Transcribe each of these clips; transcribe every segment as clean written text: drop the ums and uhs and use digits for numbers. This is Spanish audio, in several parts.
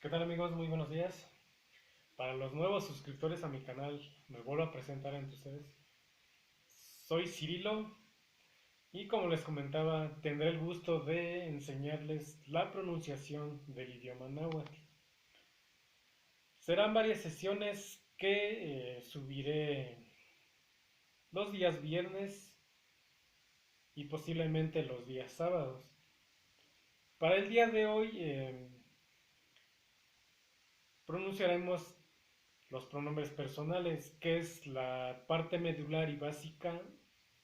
¿Qué tal amigos? Muy buenos días. Para los nuevos suscriptores a mi canal, me vuelvo a presentar ante ustedes. Soy Cirilo y como les comentaba, tendré el gusto de enseñarles la pronunciación del idioma náhuatl. Serán varias sesiones que subiré los días viernes y posiblemente los días sábados. Para el día de hoy pronunciaremos los pronombres personales, que es la parte medular y básica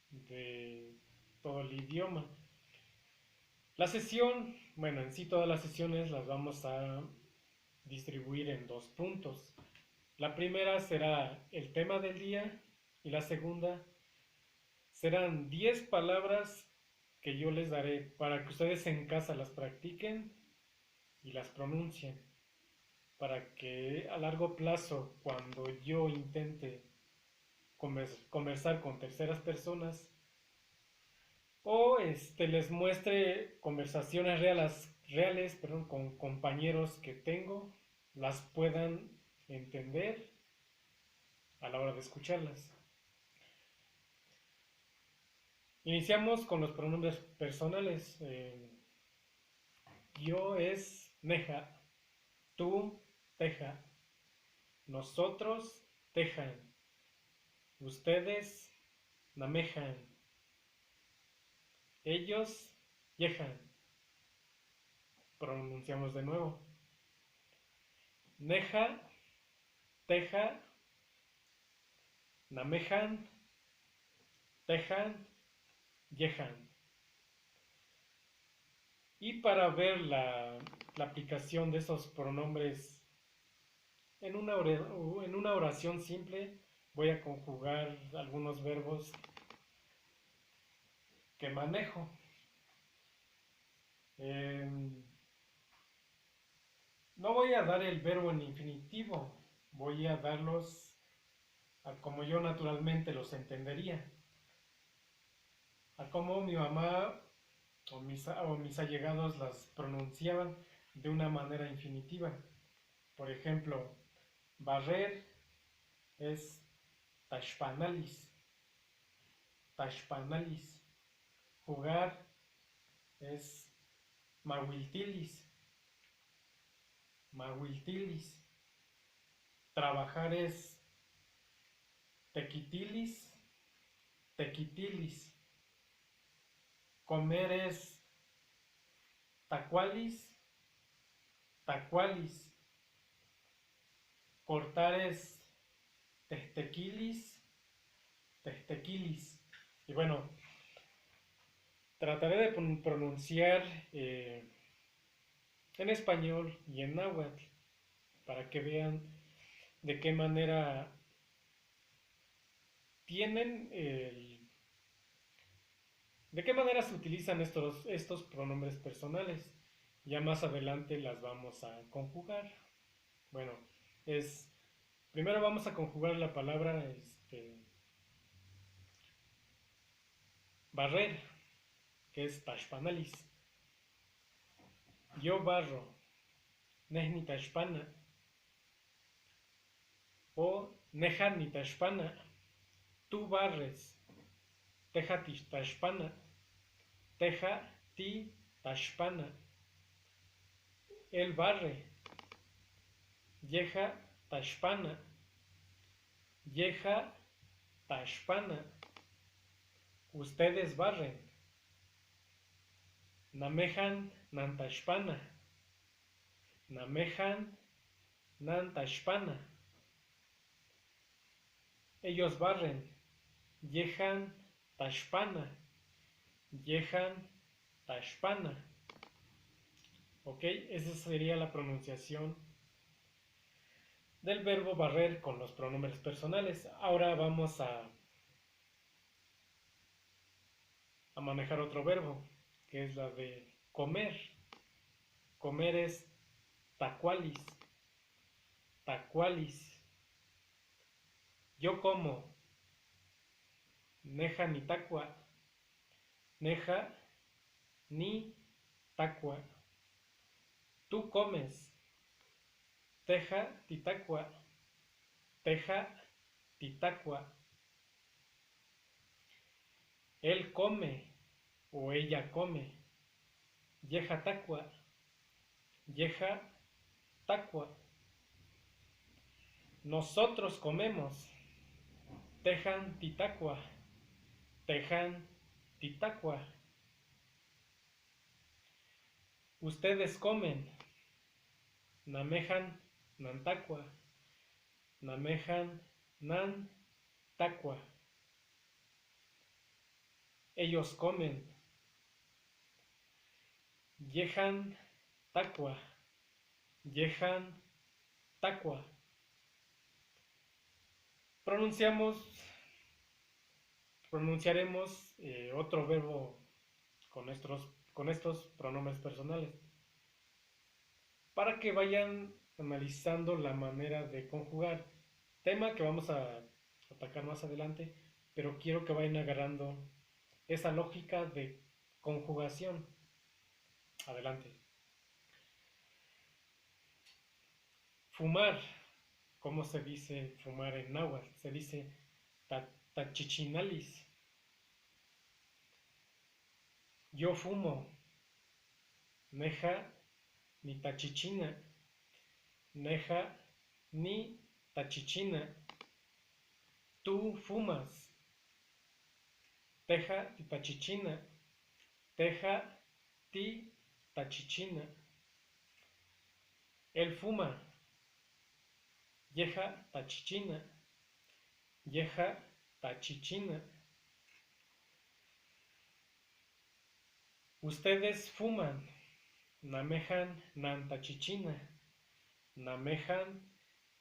de todo el idioma. La sesión, bueno, en sí todas las sesiones las vamos a distribuir en dos puntos. La primera será el tema del día y la segunda serán 10 palabras que yo les daré para que ustedes en casa las practiquen y las pronuncien, para que a largo plazo, cuando yo intente conversar con terceras personas, o les muestre conversaciones reales, perdón, con compañeros que tengo, las puedan entender a la hora de escucharlas. Iniciamos con los pronombres personales. Yo es neja, tú teja, nosotros tejan, ustedes namejan, ellos yejan. Pronunciamos de nuevo. Neja, teja, namejan, tejan, yehan. Y para ver la aplicación de esos pronombres en una oración simple, voy a conjugar algunos verbos que manejo. Eh, no voy a dar el verbo en infinitivo, voy a darlos como yo naturalmente los entendería, a como mi mamá o mis allegados las pronunciaban de una manera infinitiva. Por ejemplo, barrer es tashpanalis, tashpanalis. Jugar es mahuiltilis, mahuiltilis. Trabajar es tequitilis, tequitilis. Comer es tacualis, tacualis. Cortar es testequilis, testequilis. Y bueno, trataré de pronunciar en español y en náhuatl para que vean de qué manera tienen de qué manera se utilizan estos pronombres personales. Ya más adelante las vamos a conjugar. Bueno, es primero vamos a conjugar la palabra barrer, que es tashpanalis. Yo barro, nehni tashpana, o nejani tashpana. Tú barres, teja tashpana, teja ti tashpana. Él barre, yeja tashpana, yeja tashpana. Ustedes barren, namejan nantashpana, namejan nantashpana. Ellos barren, yehan tashpana, yehan tashpana. ¿Ok? Esa sería la pronunciación del verbo barrer con los pronombres personales. Ahora vamos a manejar otro verbo, que es la de comer. Comer es tacualis, tacualis. Yo como, neja ni tacua, neja ni tacua. Tú comes, teja, titacua, teja, titacua. Él come o ella come, yeja tacua, yeja tacua. Nosotros comemos, tejan titacua, tejan titacua. Ustedes comen, namejan nantacua, namejan nantacua. Ellos comen, yejan tacua, yejan tacua. Pronunciaremos otro verbo con estos pronombres personales para que vayan analizando la manera de conjugar, tema que vamos a atacar más adelante, pero quiero que vayan agarrando esa lógica de conjugación. Adelante. Fumar. ¿Cómo se dice fumar en náhuatl? Se dice tachichinalis. Yo fumo. Neja ni tachichina. Neja ni tachichina. Tú fumas. Teja ti tachichina. Teja ti tachichina. Él fuma. Yeja tachichina. Yeja tachichina. Ustedes fuman. Namejan nan tachichina. Namejan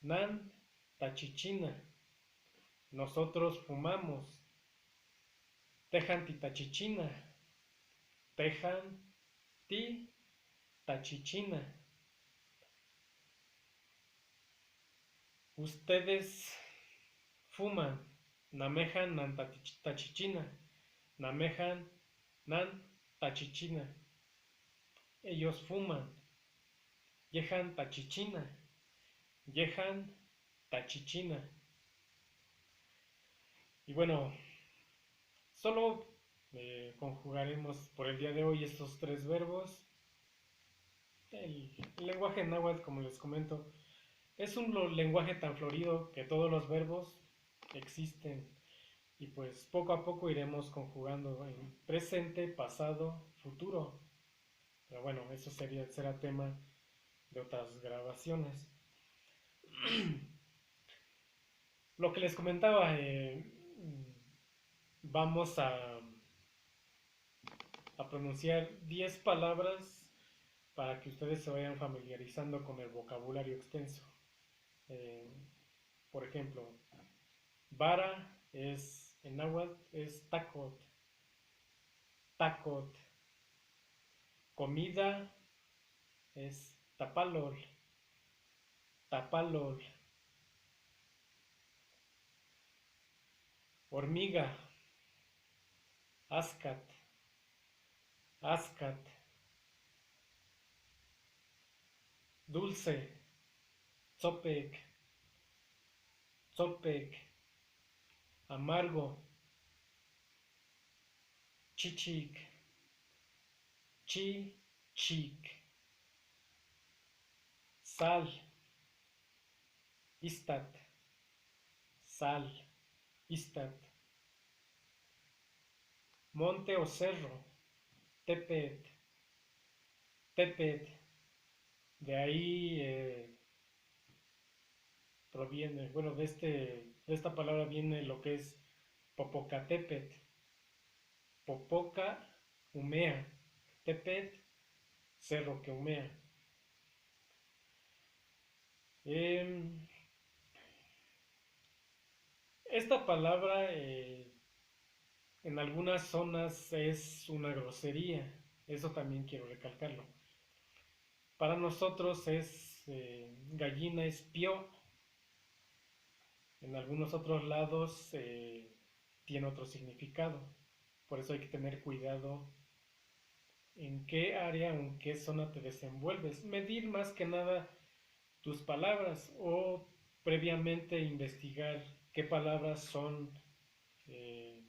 nan tachichina. Nosotros fumamos. Tejan ti tachichina. Tejan ti tachichina. Ustedes fuman. Namejan nan tachichina. Namejan nan tachichina. Ellos fuman. Yejan tachichina. Yejan tachichina. Y bueno, solo conjugaremos por el día de hoy estos tres verbos. El lenguaje náhuatl, como les comento, es un lenguaje tan florido que todos los verbos existen y pues poco a poco iremos conjugando en presente, pasado, futuro. Pero bueno, eso será tema de otras grabaciones. Lo que les comentaba, vamos a pronunciar 10 palabras para que ustedes se vayan familiarizando con el vocabulario extenso. Por ejemplo, vara en náhuatl es tacot, tacot. Comida es tapalol, tapalol. Hormiga, ascat, ascat. Dulce, tzopec, tzopec. Amargo, chichic, chichic. Sal, istat, sal, istat. Monte o cerro, tepet, tepet. De ahí proviene, bueno, de esta palabra viene lo que es Popocatépetl. Popoca humea, tepet, cerro que humea. Esta palabra en algunas zonas es una grosería, eso también quiero recalcarlo. Para nosotros es gallina es pío. En algunos otros lados tiene otro significado. Por eso hay que tener cuidado en qué área o en qué zona te desenvuelves. Medir más que nada tus palabras o previamente investigar qué palabras eh,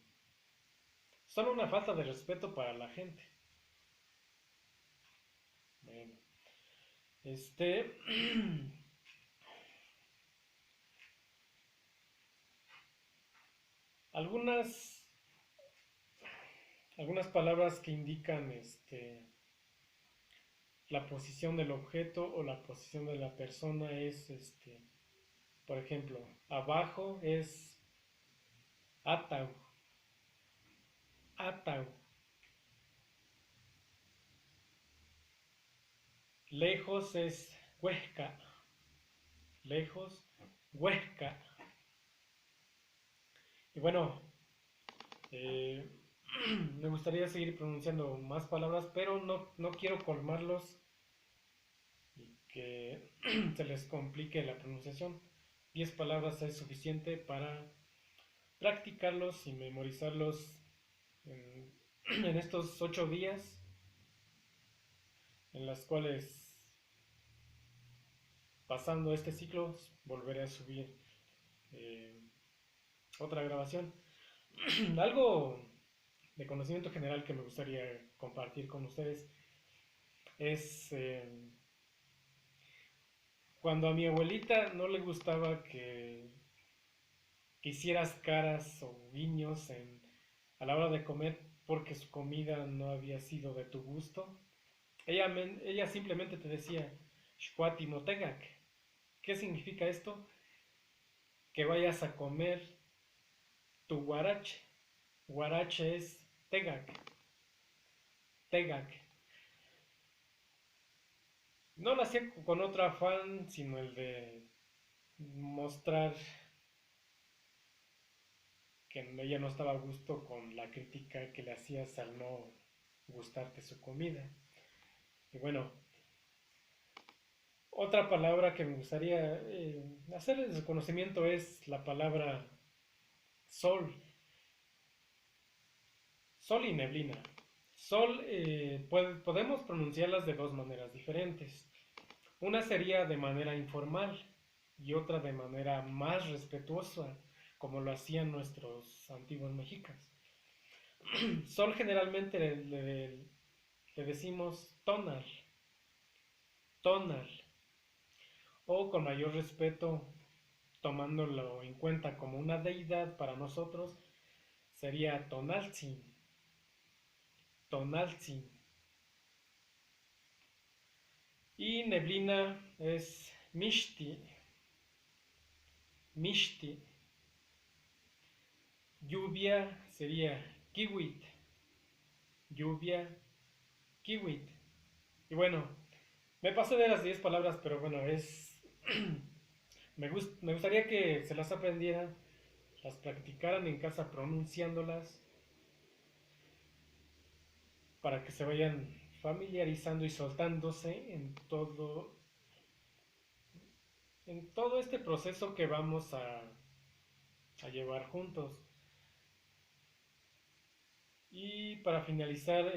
son una falta de respeto para la gente. Bueno, este, algunas, algunas palabras que indican la posición del objeto o la posición de la persona es, por ejemplo, abajo es atau, atau, lejos es huesca, lejos, huesca. Y bueno, eh, me gustaría seguir pronunciando más palabras, pero no quiero colmarlos y que se les complique la pronunciación. 10 palabras es suficiente para practicarlos y memorizarlos en, en estos 8 días en las cuales pasando este ciclo volveré a subir eh, otra grabación. Algo de conocimiento general que me gustaría compartir con ustedes es cuando a mi abuelita no le gustaba que hicieras caras o guiños a la hora de comer porque su comida no había sido de tu gusto. Ella simplemente te decía, Shkwati Motegak. ¿Qué significa esto? Que vayas a comer tu guarache. Guarache es tegak, tegak. No lo hacía con otro afán, sino el de mostrar que ella no estaba a gusto con la crítica que le hacías al no gustarte su comida. Y bueno, otra palabra que me gustaría hacerles de conocimiento es la palabra sol, sol y neblina. Sol podemos pronunciarlas de dos maneras diferentes. Una sería de manera informal y otra de manera más respetuosa, como lo hacían nuestros antiguos mexicas. Sol generalmente le decimos tonal, tonal, o con mayor respeto, tomándolo en cuenta como una deidad para nosotros, sería tonaltzin, tonaltzin. Y neblina es mishti, mishti. Lluvia sería kiwit, lluvia, kiwit. Y bueno, me pasé de las 10 palabras, pero bueno, me gustaría que se las aprendieran, las practicaran en casa pronunciándolas, para que se vayan familiarizando y soltándose en todo este proceso que vamos a llevar juntos. Y para finalizar,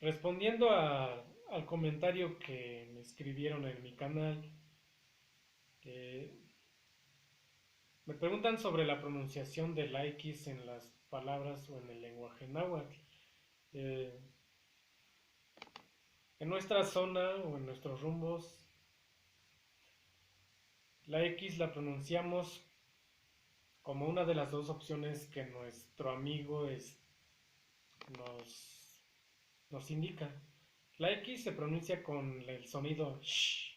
respondiendo al comentario que me escribieron en mi canal, eh, me preguntan sobre la pronunciación de la X en las palabras o en el lenguaje náhuatl. Eh, en nuestra zona o en nuestros rumbos, la X la pronunciamos como una de las dos opciones que nuestro amigo nos, nos indica. La X se pronuncia con el sonido sh.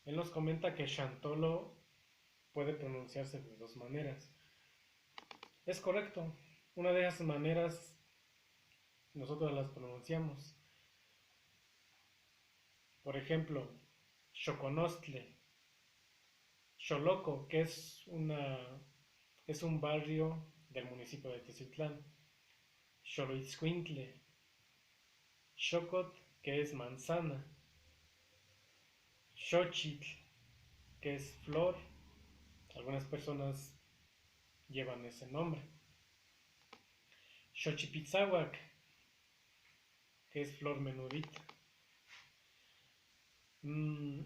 Él nos comenta que Shantolo puede pronunciarse de dos maneras. Es correcto. Una de esas maneras nosotros las pronunciamos. Por ejemplo, Xoconostle, Xoloco, que es un barrio del municipio de Teziutlán. Xoloitzcuintle, Xocot, que es manzana. Xochitl, que es flor. Algunas personas llevan ese nombre. Xochipitzahuac, que es flor menudita. Mm,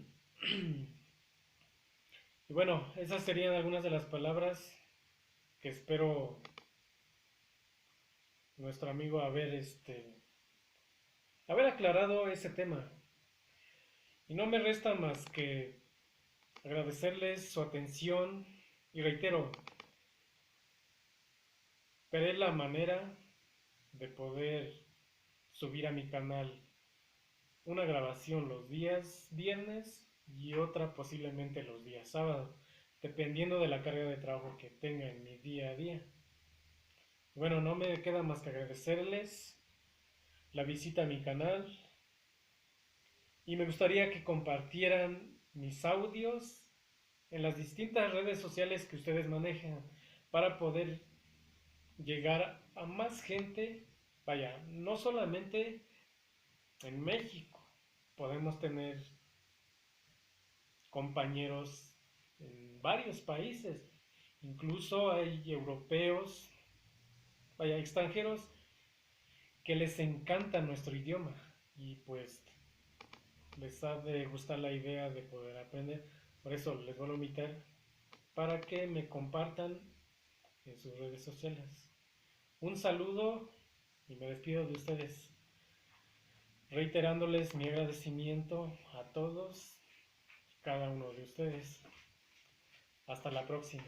Y bueno, esas serían algunas de las palabras que espero nuestro amigo haber aclarado ese tema. Y no me resta más que agradecerles su atención y reitero, veré la manera de poder subir a mi canal una grabación los días viernes y otra posiblemente los días sábado, dependiendo de la carga de trabajo que tenga en mi día a día. Bueno, no me queda más que agradecerles la visita a mi canal y me gustaría que compartieran mis audios en las distintas redes sociales que ustedes manejan para poder llegar a más gente. Vaya, no solamente en México, podemos tener compañeros en varios países, incluso hay europeos, vaya, extranjeros que les encanta nuestro idioma y pues les ha de gustar la idea de poder aprender. Por eso les vuelvo a invitar para que me compartan en sus redes sociales. Un saludo y me despido de ustedes, reiterándoles mi agradecimiento a todos, cada uno de ustedes. Hasta la próxima.